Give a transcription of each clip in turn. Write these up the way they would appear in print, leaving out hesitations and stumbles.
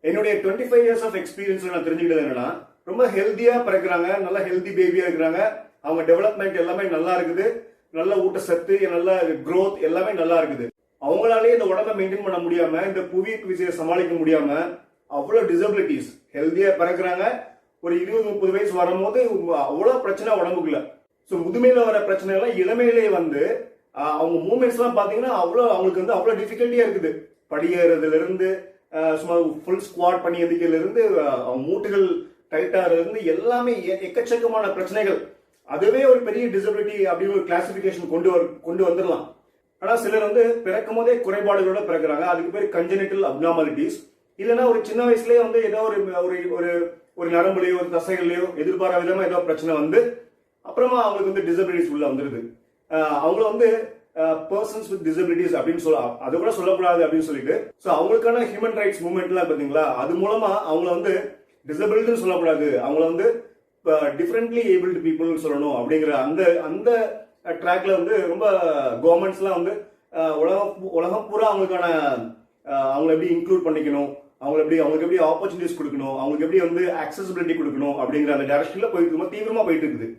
என்னுடைய 25 years of எக்ஸ்பீரியன்ஸ்ல நான் தெரிஞ்சுக்கிட்டது என்னன்னா, ரொம்ப ஹெல்த்தியா பிறக்கிறாங்க, நல்ல ஹெல்தி பேபியா இருக்கிறாங்க, அவங்க டெவலப்மெண்ட் எல்லாமே நல்லா இருக்குது, நல்ல ஊட்டச்சத்து, நல்ல growth எல்லாமே நல்லா இருக்குது. அவங்களாலேயே இந்த உடம்பை மெயின்டைன் பண்ண முடியாம, இந்த புவியீர்ப்பு விசையை சமாளிக்க முடியாம அவ்வளவு டிசபிலிட்டிஸ், ஹெல்த்தியா பிறக்கிறாங்க, ஒரு 20-30 வயசு வரும்போது அவ்வளவு பிரச்சனை உடம்புக்குள்ள. ஸோ முதுமையில வர பிரச்சனை எல்லாம் இளமையிலேயே வந்து அவங்க மூவ்மெண்ட்ஸ் எல்லாம் பாத்தீங்கன்னா அவங்களுக்கு வந்து அவ்வளவு டிஃபிகல்ட்டியா இருக்குது. படியேறதுல இருந்து சும்மா ஃபுல் ஸ்குவாட் பண்ணி எந்திக்கிறதுல இருந்து மூட்டுகள் டைட்டாகிறதுல இருந்து எல்லாமே எக்கச்சக்கமான பிரச்சனைகள். அதுவே ஒரு பெரிய டிசபிலிட்டி அப்படின்னு ஒரு கிளாசிபிகேஷன் கொண்டு வந்துடலாம். ஆனா சிலர் வந்து பிறக்கும் போதே குறைபாடுகளோட பிறக்கிறாங்க. அதுக்கு பேர் கன்ஜெனிட்டல் அப்நார்மாலிட்டிஸ். இல்லைன்னா ஒரு சின்ன வயசுலயே வந்து ஏதோ ஒரு நரம்புலையோ ஒரு தசைகள்லையோ எதிர்பாராத விதமா ஏதோ பிரச்சனை வந்து அப்புறமா அவங்களுக்கு வந்து டிசபிலிட்டிஸ் உள்ள வந்துருது. அவங்கள வந்து பர்சன்ஸ் வித் டிசபிலிட்டிஸ் அப்படின்னு அதை கூட சொல்லக்கூடாது அப்படின்னு சொல்லிட்டு அவங்களுக்கான ஹியூமன் ரைட்ஸ் மூவ்மெண்ட்லாம் பாத்தீங்களா, அது மூலமா அவங்கள வந்து டிசபிலிட்டின்னு சொல்லக்கூடாது, அவங்கள வந்து டிஃபரெண்ட்லி ஏபிள்டு பீப்புள் சொல்லணும் அப்படிங்கிற அந்த ட்ராக்ல வந்து ரொம்ப கவர்மெண்ட்ஸ்லாம் வந்து உலகம் பூரா அவங்களுக்கான அவங்களை எப்படி இன்க்ளூட் பண்ணிக்கணும், அவங்களுக்கு எப்படி ஆப்பர்ச்சுனிட்டிஸ் கொடுக்கணும், அவங்களுக்கு எப்படி வந்து அக்சசிபிலிட்டி கொடுக்கணும் அப்படிங்கிற அந்த டைரக்ஷன்ல போயிட்டு தீவிரமா போயிட்டு இருக்குது.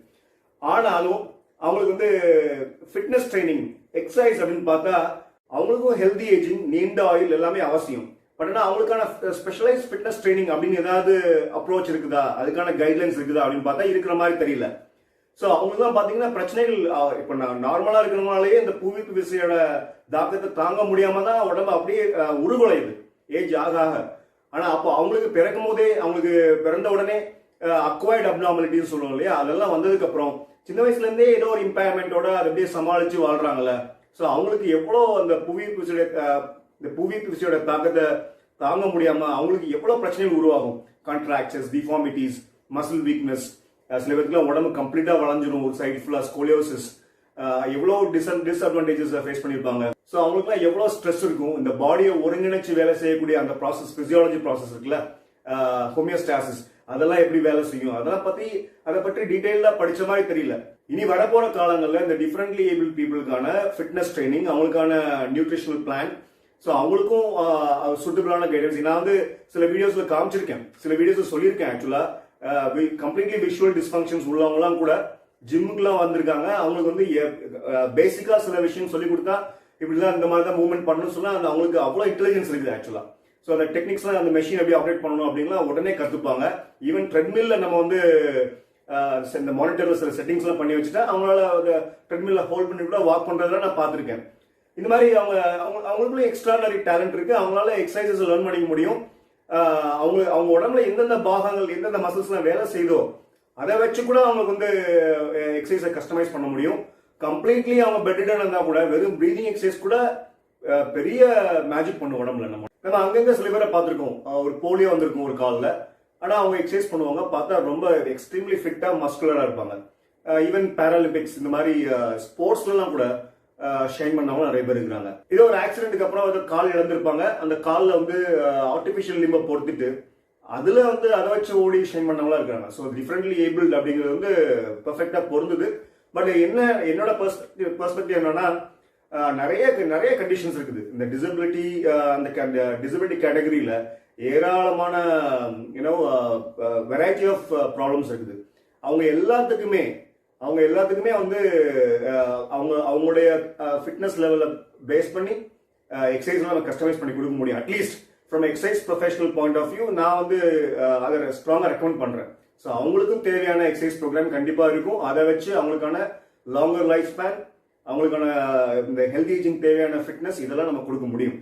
ஆனாலும் அவங்களுக்கு வந்து ஃபிட்னஸ் ட்ரைனிங், எக்ஸசைஸ் அப்படின்னு பார்த்தா அவங்களுக்கும் ஹெல்தி ஏஜிங், நீண்ட ஆயுள் எல்லாமே அவசியம். பட் ஆனால் அவங்களுக்கான ஸ்பெஷலைஸ் ஃபிட்னஸ் ட்ரைனிங் அப்படின்னு ஏதாவது அப்ரோச் இருக்குதா, அதுக்கான கைட்லைன்ஸ் இருக்குதா அப்படின்னு பார்த்தா இருக்கிற மாதிரி தெரியல. ஸோ அவங்களுக்கு தான் பார்த்தீங்கன்னா பிரச்சனைகள். இப்போ நார்மலாக இருக்கிறவங்களாலேயே இந்த புவியீர்ப்பு விசையோட தாக்கத்தை தாங்க முடியாம தான் உடம்பு அப்படியே உருகுலையுது ஏஜ் ஆக ஆக. ஆனால் அப்போ அவங்களுக்கு பிறக்கும் போதே, அவங்களுக்கு பிறந்த உடனே அக்வைர்ட் அப்நார்மாலிட்டின்னு சொல்லுவோம் இல்லையா, அதெல்லாம் வந்ததுக்கு அப்புறம் சின்ன வயசுல இருந்தே ஏதோ ஒரு இம்பேர்மெண்டோட அதை அப்படியே சமாளிச்சு வாழ்றாங்கல்ல. ஸோ அவங்களுக்கு எவ்வளோ அந்த புவியீர்ப்பு விசையோட தாக்கத்தை தாங்க முடியாம அவங்களுக்கு எவ்வளவு பிரச்சனைகள் உருவாகும். கான்ட்ராக்சர்ஸ், டிஃபார்மிட்டிஸ், மசில் வீக்னஸ், சில பேருக்குலாம் உடம்பு கம்ப்ளீட்டா வளைஞ்சிரும், ஒரு சைடு ஃபுல்லா ஸ்கோலியோசிஸ், எவ்வளவு டிஸ்அட்வான்டேஜஸ் ஃபேஸ் பண்ணிருப்பாங்க. ஸோ அவங்களுக்குலாம் எவ்வளவு ஸ்ட்ரெஸ் இருக்கும். இந்த பாடியை ஒருங்கிணைச்சு வேலை செய்யக்கூடிய அந்த ப்ராசஸ், பிசியாலஜி ப்ராசஸ் இருக்குல்ல, ஹோமியோஸ்டாசிஸ், அதெல்லாம் எப்படி வேலை செய்யும், அதை பற்றி டீடைலா படிச்ச மாதிரி தெரியல. இனி வரப்போற காலங்கள்ல இந்த டிஃபரெண்ட்லி ஏபிள் பீப்புளுக்கான ஃபிட்னஸ் ட்ரைனிங், அவங்களுக்கான நியூட்ரிஷனல் பிளான், ஸோ அவங்களுக்கும் சூட்டபிளான கைடன்ஸ் நான் வந்து சில வீடியோஸ்ல காமிச்சிருக்கேன், சில வீடியோஸ்ல சொல்லியிருக்கேன். ஆக்சுவலா கம்ப்ளீட்லி விஷுவல் டிஸ்ஃபங்க்ஷன்ஸ் உள்ளவங்கலாம் கூட ஜிம்முக்குலாம் வந்திருக்காங்க. அவங்களுக்கு வந்து பேசிக்கா சில விஷயம் சொல்லி கொடுத்தா இப்படிதான் இந்த மாதிரி தான் மூவ்மெண்ட் பண்ணணும்னு சொன்னா அவங்களுக்கு அவ்வளோ இன்டெலிஜென்ஸ் இருக்குது ஆக்சுவலா. ஸோ அந்த டெக்னிக்ஸ்லாம் அந்த மெஷின் எப்படி ஆப்ரேட் பண்ணணும் அப்படின்னா உடனே கற்றுப்பாங்க. ஈவன் ட்ரெட்மில்ல நம்ம வந்து இந்த மானிட்டர்ல சில செட்டிங்ஸ்லாம் பண்ணி வச்சுட்டா அவங்களால ட்ரெட்மில்ல ஹோல்ட் பண்ணி கூட வாக் பண்றதுலாம் நான் பார்த்துருக்கேன். இந்த மாதிரி அவங்களுக்குள்ள எக்ஸ்ட்ராடனரி டேலண்ட் இருக்கு. அவங்களால எக்ஸசைசஸ் லேர்ன் பண்ணிக்க முடியும். அவங்க உடம்புல எந்தெந்த பாகங்கள், எந்தெந்த மசில்ஸ்லாம் வேலை செய்தோ அதை வச்சு கூட அவங்களுக்கு வந்து எக்ஸசைஸை கஸ்டமைஸ் பண்ண முடியும். கம்ப்ளீட்லி அவங்க பெட்ரிடன் இருந்தா கூட வெறும் பிரீதிங் எக்ஸசைஸ் கூட பெரிய மேஜிக் பண்ணும் உடம்புல. நம்ம அங்கங்க சில பேரை பார்த்துருக்கோம், ஒரு போலியோ வந்திருக்கும் ஒரு காலில், ஆனால் அவங்க எக்ஸசைஸ் பண்ணுவாங்க, பார்த்தா ரொம்ப எக்ஸ்ட்ரீம்லி ஃபிட்டா மஸ்குலரா இருப்பாங்க. ஈவன் பேராலிம்பிக்ஸ் இந்த மாதிரி ஸ்போர்ட்ஸ்லாம் கூட ஷைன் பண்ணவங்க நிறைய பேர் இருக்கிறாங்க. இதோ ஒரு ஆக்சிடென்ட்டுக்கு அப்புறம் கால் இழந்திருப்பாங்க, அந்த காலில் வந்து ஆர்டிஃபிஷியல் லிம்பை பொறுத்துட்டு அதுல வந்து அதை வச்சு ஓடி ஷைன் பண்ணவங்களா இருக்காங்க. ஸோ டிஃபரெண்ட்லி ஏபிள்ட் அப்படிங்கிறது வந்து பெர்ஃபெக்டா பொருந்தது. பட் என்னோட பெர்ஸ்பெக்டிவ் என்னன்னா, நிறைய கண்டிஷன்ஸ் இருக்குது இந்த டிசபிலிட்டி, அந்த டிசபிலிட்டி கேட்டகரியில ஏராளமான வெரைட்டி ஆஃப் ப்ராப்ளம்ஸ் இருக்குது. அவங்க எல்லாத்துக்குமே வந்து அவங்களுடைய ஃபிட்னஸ் லெவலை பேஸ் பண்ணி எக்ஸசைஸ் நம்ம கஸ்டமைஸ் பண்ணி கொடுக்க முடியும். At least from exercise professional point of view நான் வந்து அதை ஸ்ட்ராங்கா ரெக்கமெண்ட் பண்றேன். ஸோ அவங்களுக்கும் தேவையான எக்ஸசைஸ் ப்ரோக்ராம் கண்டிப்பா இருக்கும். அதை வச்சு அவங்களுக்கான லாங்கர் லைஃப் ஸ்பேன், அவங்களுக்கான இந்த ஹெல்தி ஏஜிங் தேவையான ஃபிட்னஸ் இதெல்லாம் நம்ம கொடுக்க முடியும்.